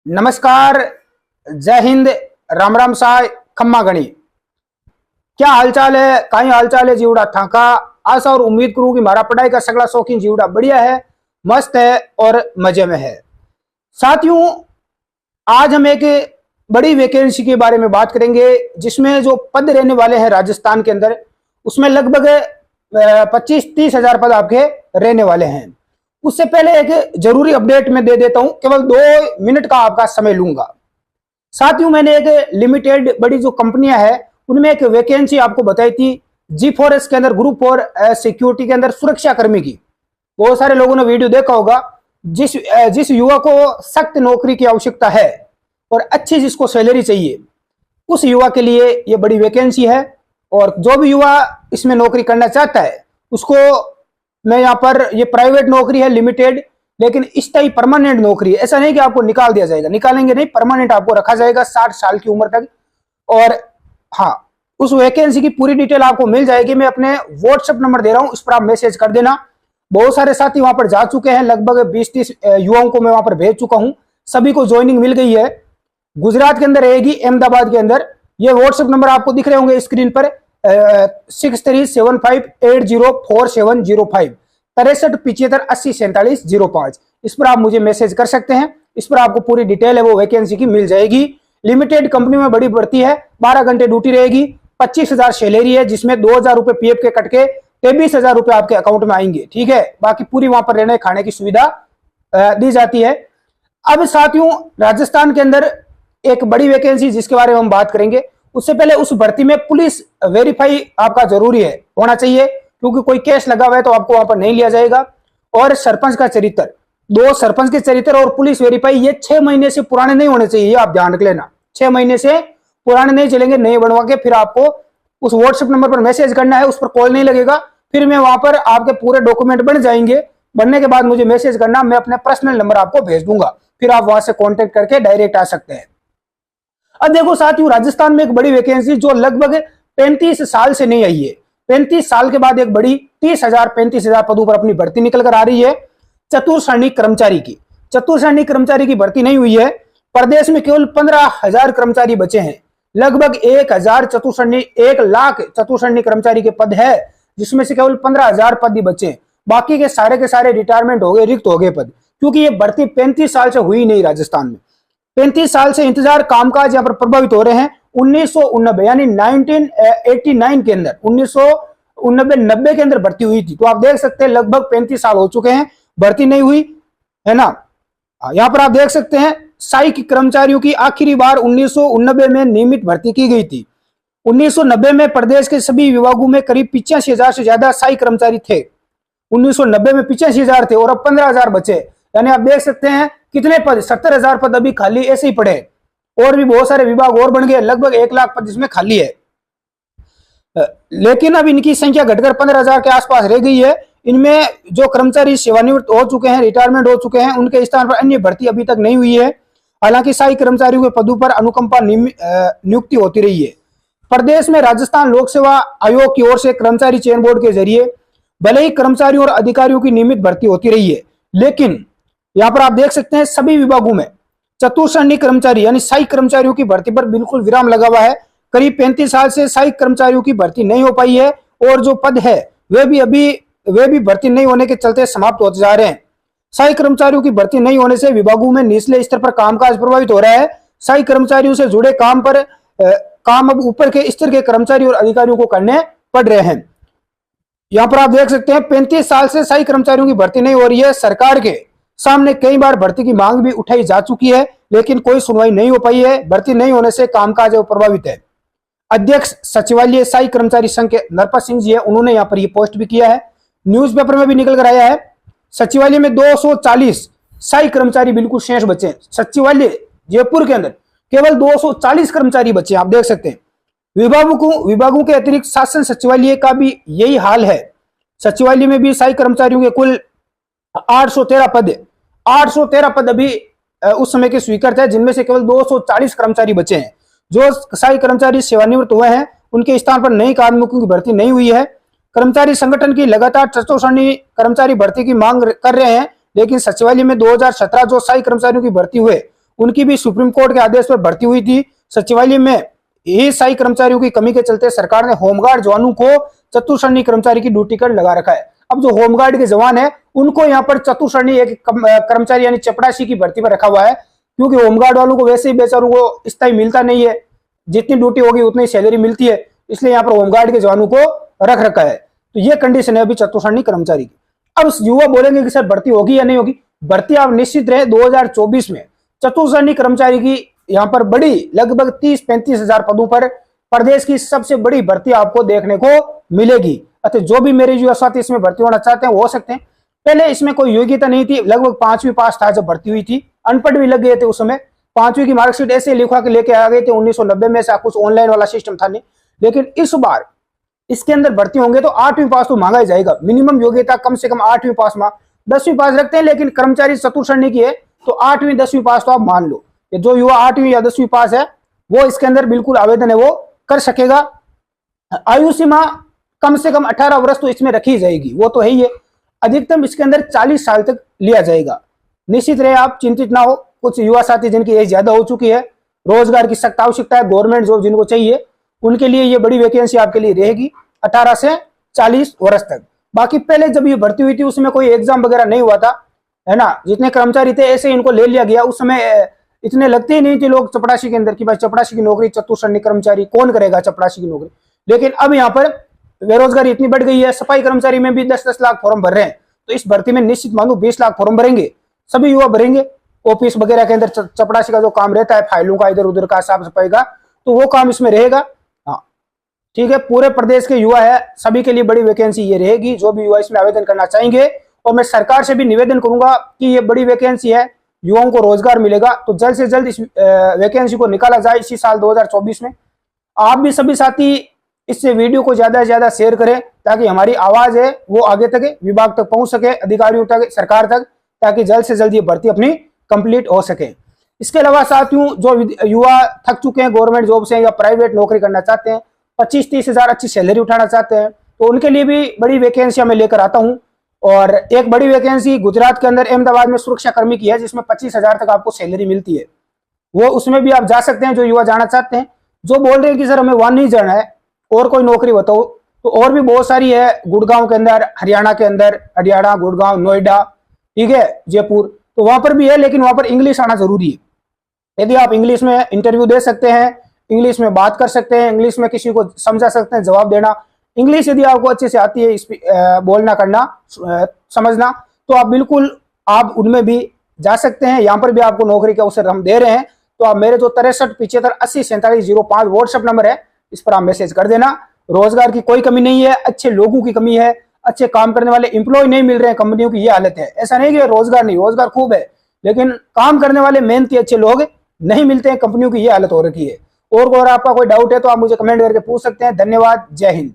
नमस्कार, जय हिंद, राम राम साय, खम्मा गणी। क्या हालचाल है? कहीं हालचाल है जीवड़ा थाका। आशा और उम्मीद करूं कि हमारा पढ़ाई का सगला शौकीन जीवड़ा बढ़िया है, मस्त है और मजे में है। साथियों, आज हम एक बड़ी वैकेंसी के बारे में बात करेंगे जिसमें जो पद रहने वाले हैं राजस्थान के अंदर, उसमें लगभग 25-30 हजार पद आपके रहने वाले हैं। उससे पहले एक जरूरी अपडेट मैं दे देता हूं, केवल 2 मिनट का आपका समय लूंगा। साथियों, मैंने एक लिमिटेड बड़ी जो कंपनियां हैं उनमें एक वैकेंसी आपको बताई थी G4S के अंदर, ग्रुप फॉर सिक्योरिटी के अंदर सुरक्षा कर्मी की। बहुत सारे लोगों ने वीडियो देखा होगा। जिस युवा को सख्त नौकरी की आवश्यकता है और अच्छी जिसको सैलरी चाहिए, उस युवा के लिए ये बड़ी वैकेंसी है। और जो भी युवा इसमें नौकरी करना चाहता है उसको मैं यहाँ पर, ये प्राइवेट नौकरी है लिमिटेड, लेकिन स्थायी परमानेंट नौकरी है। ऐसा नहीं कि आपको निकाल दिया जाएगा, निकालेंगे नहीं, परमानेंट आपको रखा जाएगा 60 साल की उम्र तक। और हाँ, उस वैकेंसी की पूरी डिटेल आपको मिल जाएगी। मैं अपने व्हाट्सएप नंबर दे रहा हूं, इस पर आप मैसेज कर देना। बहुत सारे साथी वहां पर जा चुके हैं, लगभग 20-30 युवाओं को मैं वहां पर भेज चुका हूं, सभी को ज्वाइनिंग मिल गई है। गुजरात के अंदर रहेगी, अहमदाबाद के अंदर। ये व्हाट्सएप नंबर आपको दिख रहे होंगे स्क्रीन पर, 6375804705, 6375804705। इस पर आप मुझे मैसेज कर सकते हैं। इस पर आपको पूरी डिटेल है वो वैकेंसी की मिल जाएगी। लिमिटेड कंपनी में बड़ी भर्ती है, 12 घंटे ड्यूटी रहेगी, 25,000 सैलरी है, जिसमें 2,000 रुपए पीएफ के कट के 23,000 रुपए आपके अकाउंट में आएंगे। ठीक है, बाकी पूरी वहां पर रहने खाने की सुविधा दी जाती है। अब साथियों, राजस्थान के अंदर एक बड़ी वैकेंसी जिसके बारे में हम बात करेंगे, उससे पहले उस भर्ती में पुलिस वेरीफाई आपका जरूरी है, होना चाहिए, क्योंकि कोई केस लगा हुआ है तो आपको वहां पर नहीं लिया जाएगा। और सरपंच का चरित्र, 2 सरपंच के चरित्र और पुलिस वेरीफाई, ये 6 महीने से पुराने नहीं होने चाहिए, ये आप ध्यान रख लेना। 6 महीने से पुराने नहीं चलेंगे, नए बनवा के फिर आपको उस व्हाट्सएप नंबर पर मैसेज करना है, उस पर कॉल नहीं लगेगा। फिर मैं वहां पर आपके पूरे डॉक्यूमेंट बन जाएंगे, बनने के बाद मुझे मैसेज करना, मैं अपने पर्सनल नंबर आपको भेज दूंगा, फिर आप वहां से कॉन्टेक्ट करके डायरेक्ट आ सकते हैं। अब देखो साथियों, राजस्थान में एक बड़ी वैकेंसी जो लगभग 35 साल से नहीं आई है, 35 साल के बाद एक बड़ी 35,000 पदों पर अपनी भर्ती निकल कर आ रही है, चतुर्श्रेणी कर्मचारी की। चतुर्श्रेणी कर्मचारी की भर्ती नहीं हुई है। प्रदेश में केवल 15,000 कर्मचारी बचे हैं। लगभग 1 लाख चतुर्श्रेणी कर्मचारी के पद है, जिसमें से केवल 15,000 पद ही बचे। बाकी के सारे रिटायरमेंट हो गए, रिक्त हो गए पद, क्योंकि ये भर्ती 35 साल से हुई नहीं राजस्थान में। 35 साल से इंतजार, कामकाज यहाँ पर प्रभावित हो रहे हैं। 1989 यानी 1989 के अंदर, 1990 के अंदर भर्ती हुई थी। तो आप देख सकते हैं लगभग 35 साल हो चुके हैं, भर्ती नहीं हुई है ना। यहाँ पर आप देख सकते हैं सहायक कर्मचारियों की आखिरी बार 1990 में नियमित भर्ती की गई थी। 1990 में प्रदेश के सभी विभागों में करीब 85,000 से ज्यादा सहायक कर्मचारी थे। 1990 में 85,000 थे और अब 15,000 बचे। यानी आप देख सकते हैं कितने पद, 70,000 पद अभी खाली ऐसे ही पड़े। और भी बहुत सारे विभाग और बन गए, लगभग 1 लाख पद इसमें खाली है। लेकिन अब इनकी संख्या घटकर 15,000 के आसपास रह गई है। इनमें जो कर्मचारी सेवानिवृत्त हो चुके हैं, रिटायरमेंट हो चुके हैं, उनके स्थान पर अन्य भर्ती अभी तक नहीं हुई है। हालांकि सहायक कर्मचारियों के पदों पर अनुकंपा नियुक्ति होती रही है। प्रदेश में राजस्थान लोक सेवा आयोग की ओर से कर्मचारी चयन बोर्ड के जरिए भले ही कर्मचारियों और अधिकारियों की नियमित भर्ती होती रही है, लेकिन यहाँ पर आप देख सकते हैं सभी विभागों में चतुर्श्रेणी कर्मचारी यानी सहायक कर्मचारियों की भर्ती पर बिल्कुल विराम लगा हुआ है। करीब 35 साल से सहायक कर्मचारियों की भर्ती नहीं हो पाई है, और जो पद है वे भी भर्ती नहीं होने के चलते समाप्त होते जा रहे हैं। सहायक कर्मचारियों की भर्ती नहीं होने से विभागों में निचले स्तर पर कामकाज प्रभावित हो रहा है। सहायक कर्मचारियों से जुड़े काम अब ऊपर के स्तर के कर्मचारी और अधिकारियों को करने पड़ रहे हैं। यहाँ पर आप देख सकते हैं 35 साल से सहायक कर्मचारियों की भर्ती नहीं हो रही है। सरकार के सामने कई बार भर्ती की मांग भी उठाई जा चुकी है, लेकिन कोई सुनवाई नहीं हो पाई है। भर्ती नहीं होने से कामकाज प्रभावित है। अध्यक्ष सचिवालय सहायक कर्मचारी संघ के नरपत सिंह जी है, उन्होंने यहाँ पर ये पोस्ट भी किया है, न्यूज़पेपर में भी निकल कर आया है। सचिवालय में 240 सहायक कर्मचारी बिल्कुल शेष बचे हैं। सचिवालय जयपुर के अंदर केवल 240 कर्मचारी बचे हैं, आप देख सकते हैं। विभागों के अतिरिक्त शासन सचिवालय का भी यही हाल है। सचिवालय में भी सहायक कर्मचारियों के कुल 813 पद, 813 पद अभी उस समय के स्वीकृत है, जिनमें से केवल 240 कर्मचारी बचे हैं। जो सहायक कर्मचारी सेवानिवृत्त हुए हैं उनके स्थान पर नई कार्मिकों की भर्ती नहीं हुई है। कर्मचारी संगठन की लगातार चतुर्श्रेणी कर्मचारी भर्ती की मांग कर रहे हैं, लेकिन सचिवालय में 2017 जो सहायक कर्मचारियों की भर्ती हुए उनकी भी सुप्रीम कोर्ट के आदेश पर भर्ती हुई थी। सचिवालय में एएसआई कर्मचारियों की कमी के चलते सरकार ने होमगार्ड जवानों को चतुश्रेणी कर्मचारी की ड्यूटी कर लगा रखा है। अब जो होमगार्ड के जवान है उनको यहाँ पर चतुश्रेणी एक कर्मचारी यानी चपरासी की भर्ती पर रखा हुआ है, क्योंकि होमगार्ड वालों को वैसे ही बेचारों को स्थायी मिलता नहीं है, जितनी ड्यूटी होगी उतनी सैलरी मिलती है, इसलिए यहाँ पर होमगार्ड के जवानों को रख रखा है। तो ये कंडीशन है अभी चतुश्रेणी कर्मचारी की। अब युवा बोलेंगे कि सर भर्ती होगी या नहीं होगी। भर्ती आप निश्चित रहे 2024 में चतुश्रेणी कर्मचारी की यहाँ पर बड़ी लगभग 30-35 हजार पदों पर प्रदेश की सबसे बड़ी भर्ती आपको देखने को मिलेगी। अतः जो भी मेरे युवा साथी इसमें भर्ती होना चाहते हैं वो हो सकते हैं। पहले इसमें कोई योग्यता नहीं थी, लगभग 5वीं पास था जब भर्ती हुई थी, अनपढ़ भी लग गए थे उस समय। 5वीं की मार्कशीट ऐसे लिखवा के लेके आ गए थे 1990 में, ऐसा कुछ ऑनलाइन वाला सिस्टम था नहीं। लेकिन इस बार इसके अंदर भर्ती होंगे तो 8वीं पास तो मांगा ही जाएगा, मिनिमम योग्यता कम से कम 8वीं पास मांग, 10वीं पास रखते हैं, लेकिन कर्मचारी चतुश्रेणी की है तो 8वीं 10वीं पास तो आप मान लो। जो युवा 8वीं या 10वीं पास है वो इसके अंदर बिल्कुल आवेदन है वो कर सकेगा। आयु सीमा कम से कम 18 वर्ष तो इसमें रखी जाएगी, वो तो है ही है। अधिकतम इसके अंदर 40 साल तक लिया जाएगा। निश्चित रहे आप चिंतित ना हो। कुछ युवा साथी जिनकी एज ज्यादा हो चुकी है, रोजगार की सख्त आवश्यकता है, गवर्नमेंट जॉब जिनको चाहिए, उनके लिए ये बड़ी वैकेंसी आपके लिए रहेगी 18 से 40 वर्ष तक। बाकी पहले जब ये भर्ती हुई थी उसमें कोई एग्जाम वगैरह नहीं हुआ था, है ना, जितने कर्मचारी थे ऐसे इनको ले लिया गया। उस समय इतने लगते ही नहीं थे लोग चपरासी के अंदर कि भाई चपरासी की नौकरी, चतुश्रेणी कर्मचारी कौन करेगा चपरासी की नौकरी। लेकिन अब यहाँ पर बेरोजगारी इतनी बढ़ गई है, सफाई कर्मचारी में भी 10-10 लाख फॉर्म भर रहे हैं, तो इस भर्ती में निश्चित मानो 20 लाख फॉर्म भरेंगे, सभी युवा भरेंगे। ऑफिस वगैरह के अंदर चपरासी का जो काम रहता है, फाइलों का इधर उधर का साफ सफाई का, तो वो काम इसमें रहेगा। हाँ ठीक है, पूरे प्रदेश के युवा है, सभी के लिए बड़ी वैकेंसी ये रहेगी, जो भी युवा इसमें आवेदन करना चाहेंगे। और मैं सरकार से भी निवेदन करूंगा कि ये बड़ी वैकेंसी है, युवाओं को रोजगार मिलेगा, तो जल्द से जल्द इस वैकेंसी को निकाला जाए इसी साल 2024 में। आप भी सभी साथी इससे वीडियो को ज्यादा से ज्यादा शेयर करें, ताकि हमारी आवाज है वो आगे तक विभाग तक पहुंच सके, अधिकारियों तक, सरकार तक, ताकि जल्द से जल्द ये भर्ती अपनी कंप्लीट हो सके। इसके अलावा साथियों, जो युवा थक चुके हैं गवर्नमेंट जॉब से या प्राइवेट नौकरी करना चाहते हैं, 25-30 हजार अच्छी सैलरी उठाना चाहते हैं, तो उनके लिए भी बड़ी वैकेंसियां मैं लेकर आता हूं। और एक बड़ी वैकेंसी गुजरात के अंदर अहमदाबाद में सुरक्षा कर्मी की है, जिसमें 25 हजार तक आपको सैलरी मिलती है, वो उसमें भी आप जा सकते हैं जो युवा जाना चाहते हैं। जो बोल रहे हैं कि सर हमें वहां नहीं जाना है और कोई नौकरी बताओ, तो और भी बहुत सारी है गुड़गांव के अंदर, हरियाणा के अंदर, हरियाणा, गुड़गांव, नोएडा, ठीक है, जयपुर, तो वहां पर भी है, लेकिन वहां पर इंग्लिश आना जरूरी है। यदि आप इंग्लिश में इंटरव्यू दे सकते हैं, इंग्लिश में बात कर सकते हैं, इंग्लिश में किसी को समझा सकते हैं, जवाब देना, इंग्लिश यदि आपको अच्छे से आती है, बोलना करना समझना, तो आप बिल्कुल आप उनमें भी जा सकते हैं। यहाँ पर भी आपको नौकरी के अवसर हम दे रहे हैं। तो आप मेरे जो 6375804705 व्हाट्सएप नंबर है, इस पर आप मैसेज कर देना। रोजगार की कोई कमी नहीं है, अच्छे लोगों की कमी है, अच्छे काम करने वाले एम्प्लॉय नहीं मिल रहे हैं, कंपनियों की ये हालत है। ऐसा नहीं कि रोजगार नहीं, रोजगार खूब है, लेकिन काम करने वाले मेहनती अच्छे लोग नहीं मिलते हैं, कंपनियों की ये हालत हो रखी है। और अगर आपका कोई डाउट है तो आप मुझे कमेंट करके पूछ सकते हैं। धन्यवाद, जय हिंद।